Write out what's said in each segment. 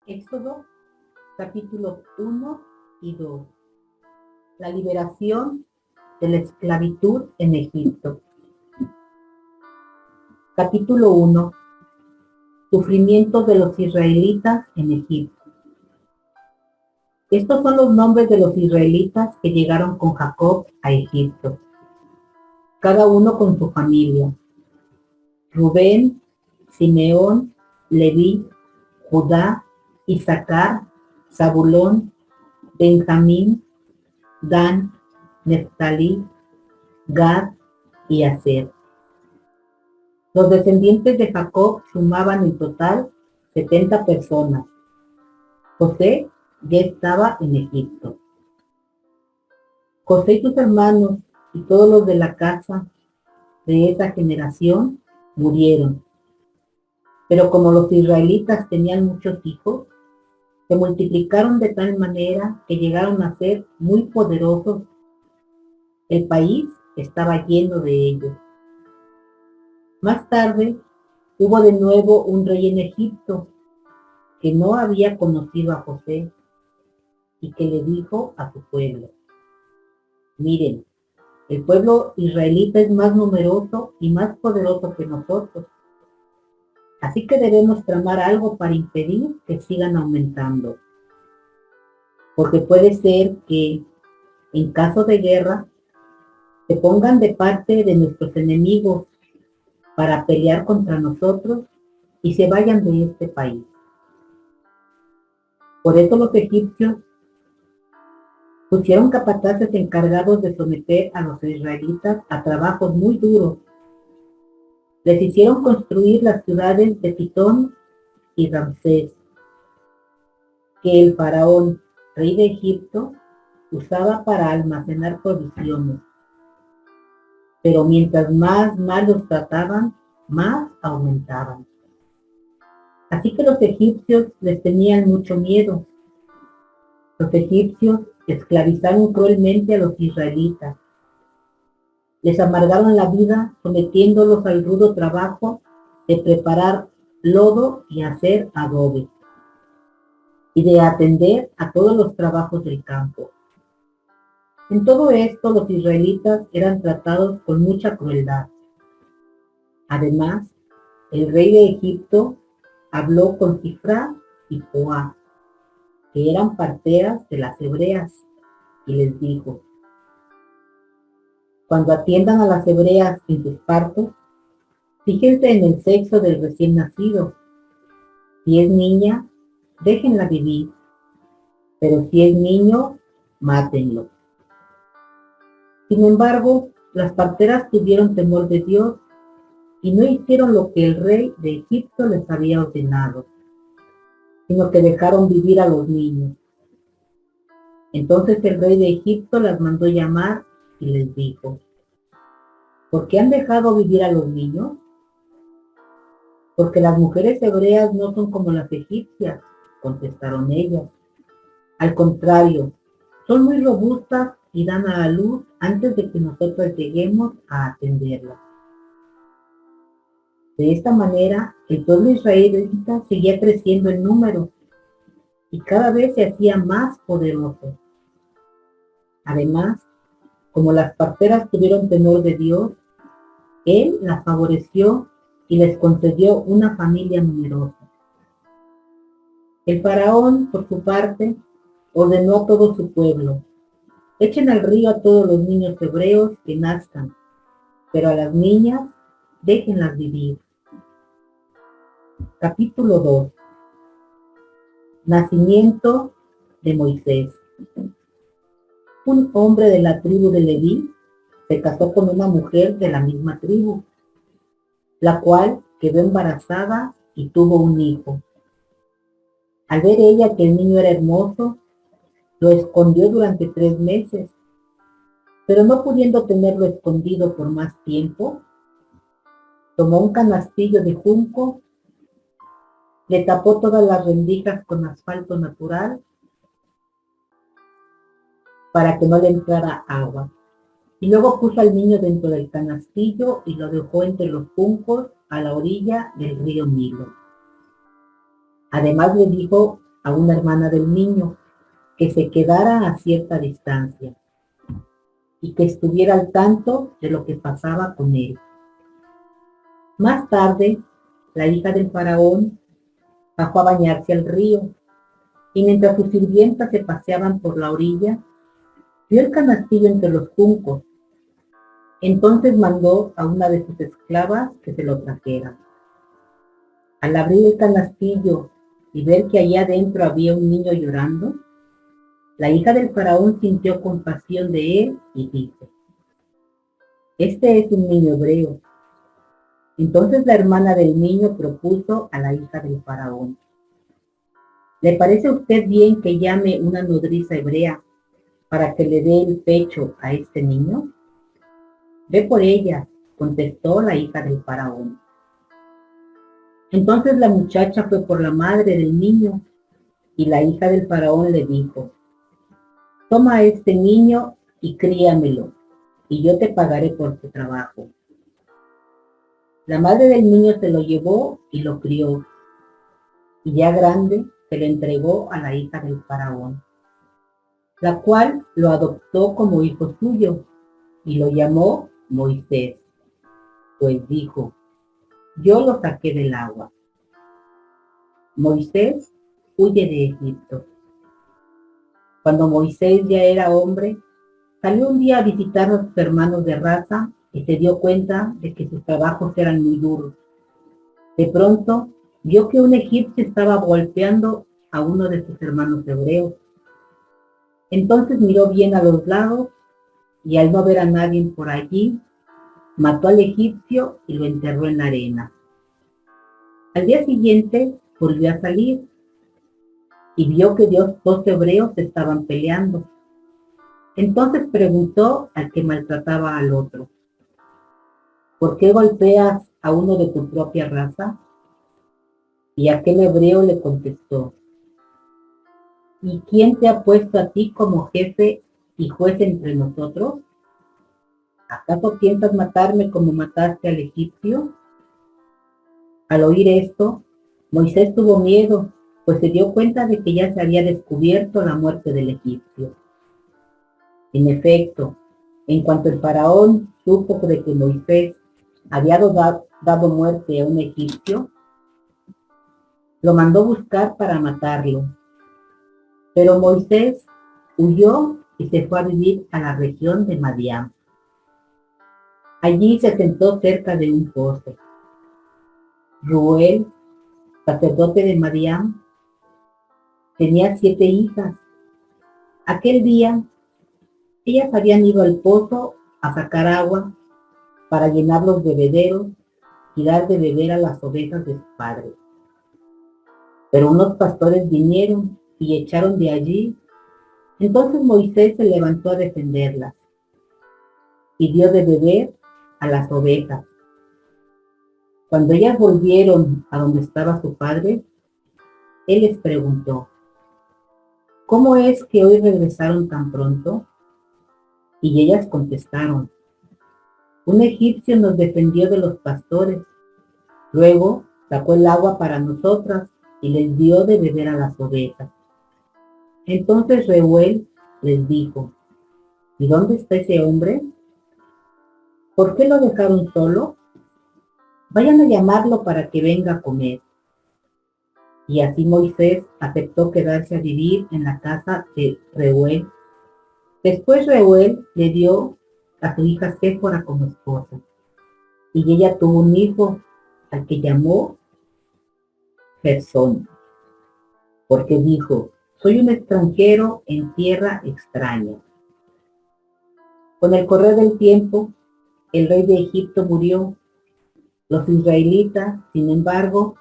Éxodo, capítulos 1 y 2. La liberación de la esclavitud en Egipto. Capítulo 1. Sufrimiento de los israelitas en Egipto. Estos son los nombres de los israelitas que llegaron con Jacob a Egipto, cada uno con su familia: Rubén, Simeón, Leví, Judá, Isaacar, Zabulón, Benjamín, Dan, Neftalí, Gad y Aser. Los descendientes de Jacob sumaban en total 70 personas. José ya estaba en Egipto. José y sus hermanos y todos los de la casa de esa generación murieron. Pero como los israelitas tenían muchos hijos, se multiplicaron de tal manera que llegaron a ser muy poderosos. El país estaba lleno de ellos. Más tarde, hubo de nuevo un rey en Egipto que no había conocido a José y que le dijo a su pueblo: miren, el pueblo israelita es más numeroso y más poderoso que nosotros. Así que debemos tramar algo para impedir que sigan aumentando. Porque puede ser que, en caso de guerra, se pongan de parte de nuestros enemigos para pelear contra nosotros y se vayan de este país. Por eso los egipcios pusieron capataces encargados de someter a los israelitas a trabajos muy duros. Les hicieron construir las ciudades de Pitón y Ramsés, que el faraón, rey de Egipto, usaba para almacenar provisiones. Pero mientras más mal los trataban, más aumentaban. Así que los egipcios les tenían mucho miedo. Los egipcios esclavizaron cruelmente a los israelitas. Les amargaron la vida sometiéndolos al rudo trabajo de preparar lodo y hacer adobe, y de atender a todos los trabajos del campo. En todo esto los israelitas eran tratados con mucha crueldad. Además, el rey de Egipto habló con Sifra y Poá, que eran parteras de las hebreas, y les dijo: cuando atiendan a las hebreas en sus partos, fíjense en el sexo del recién nacido. Si es niña, déjenla vivir, pero si es niño, mátenlo. Sin embargo, las parteras tuvieron temor de Dios y no hicieron lo que el rey de Egipto les había ordenado, sino que dejaron vivir a los niños. Entonces el rey de Egipto las mandó llamar y les dijo: ¿por qué han dejado vivir a los niños? Porque las mujeres hebreas no son como las egipcias, contestaron ellas. Al contrario, son muy robustas y dan a la luz antes de que nosotros lleguemos a atenderlas. De esta manera, el pueblo israelita seguía creciendo en número y cada vez se hacía más poderoso. Además, como las parteras tuvieron temor de Dios, Él las favoreció y les concedió una familia numerosa. El faraón, por su parte, ordenó a todo su pueblo: echen al río a todos los niños hebreos que nazcan, pero a las niñas déjenlas vivir. Capítulo 2. Nacimiento de Moisés. Un hombre de la tribu de Leví se casó con una mujer de la misma tribu, la cual quedó embarazada y tuvo un hijo. Al ver ella que el niño era hermoso, lo escondió durante 3 meses, pero no pudiendo tenerlo escondido por más tiempo, tomó un canastillo de junco, le tapó todas las rendijas con asfalto natural para que no le entrara agua, y luego puso al niño dentro del canastillo y lo dejó entre los juncos a la orilla del río Nilo. Además le dijo a una hermana del niño que se quedara a cierta distancia y que estuviera al tanto de lo que pasaba con él. Más tarde, la hija del faraón bajó a bañarse al río y mientras sus sirvientas se paseaban por la orilla, vio el canastillo entre los juncos. Entonces mandó a una de sus esclavas que se lo trajera. Al abrir el canastillo y ver que allá adentro había un niño llorando, la hija del faraón sintió compasión de él y dijo: este es un niño hebreo. Entonces la hermana del niño propuso a la hija del faraón: ¿le parece a usted bien que llame una nodriza hebrea para que le dé el pecho a este niño? Ve por ella, contestó la hija del faraón. Entonces la muchacha fue por la madre del niño y la hija del faraón le dijo: toma a este niño y críamelo, y yo te pagaré por tu trabajo. La madre del niño se lo llevó y lo crió, y ya grande se lo entregó a la hija del faraón, la cual lo adoptó como hijo suyo y lo llamó Moisés, pues dijo: yo lo saqué del agua. Moisés huye de Egipto. Cuando Moisés ya era hombre, salió un día a visitar a sus hermanos de raza y se dio cuenta de que sus trabajos eran muy duros. De pronto, vio que un egipcio estaba golpeando a uno de sus hermanos hebreos. Entonces miró bien a los lados y al no ver a nadie por allí, mató al egipcio y lo enterró en la arena. Al día siguiente volvió a salir y vio que dos hebreos estaban peleando. Entonces preguntó al que maltrataba al otro: ¿por qué golpeas a uno de tu propia raza? Y aquel hebreo le contestó: ¿y quién te ha puesto a ti como jefe y juez entre nosotros? ¿Acaso piensas matarme como mataste al egipcio? Al oír esto, Moisés tuvo miedo, pues se dio cuenta de que ya se había descubierto la muerte del egipcio. En efecto, en cuanto el faraón supo de que Moisés había dado muerte a un egipcio, lo mandó buscar para matarlo. Pero Moisés huyó y se fue a vivir a la región de Madián. Allí se sentó cerca de un pozo. Reuel, sacerdote de Madián, tenía 7 hijas. Aquel día, ellas habían ido al pozo a sacar agua para llenar los bebederos y dar de beber a las ovejas de su padre. Pero unos pastores vinieron y echaron de allí. Entonces Moisés se levantó a defenderlas y dio de beber a las ovejas. Cuando ellas volvieron a donde estaba su padre, él les preguntó: ¿cómo es que hoy regresaron tan pronto? Y ellas contestaron: un egipcio nos defendió de los pastores. Luego sacó el agua para nosotras y les dio de beber a las ovejas. Entonces Reuel les dijo: ¿y dónde está ese hombre? ¿Por qué lo dejaron solo? Vayan a llamarlo para que venga a comer. Y así Moisés aceptó quedarse a vivir en la casa de Reuel. Después Reuel le dio a su hija Séfora como esposa, y ella tuvo un hijo al que llamó Gersón, porque dijo: soy un extranjero en tierra extraña. Con el correr del tiempo, el rey de Egipto murió. Los israelitas, sin embargo,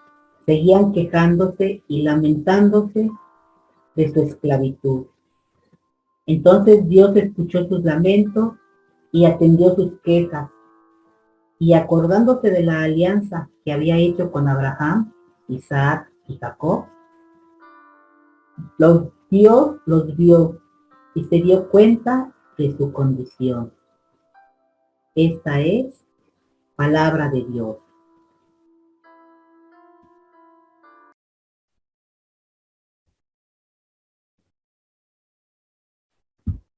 seguían quejándose y lamentándose de su esclavitud. Entonces Dios escuchó sus lamentos y atendió sus quejas, y acordándose de la alianza que había hecho con Abraham, Isaac y Jacob, Dios los vio y se dio cuenta de su condición. Esta es palabra de Dios.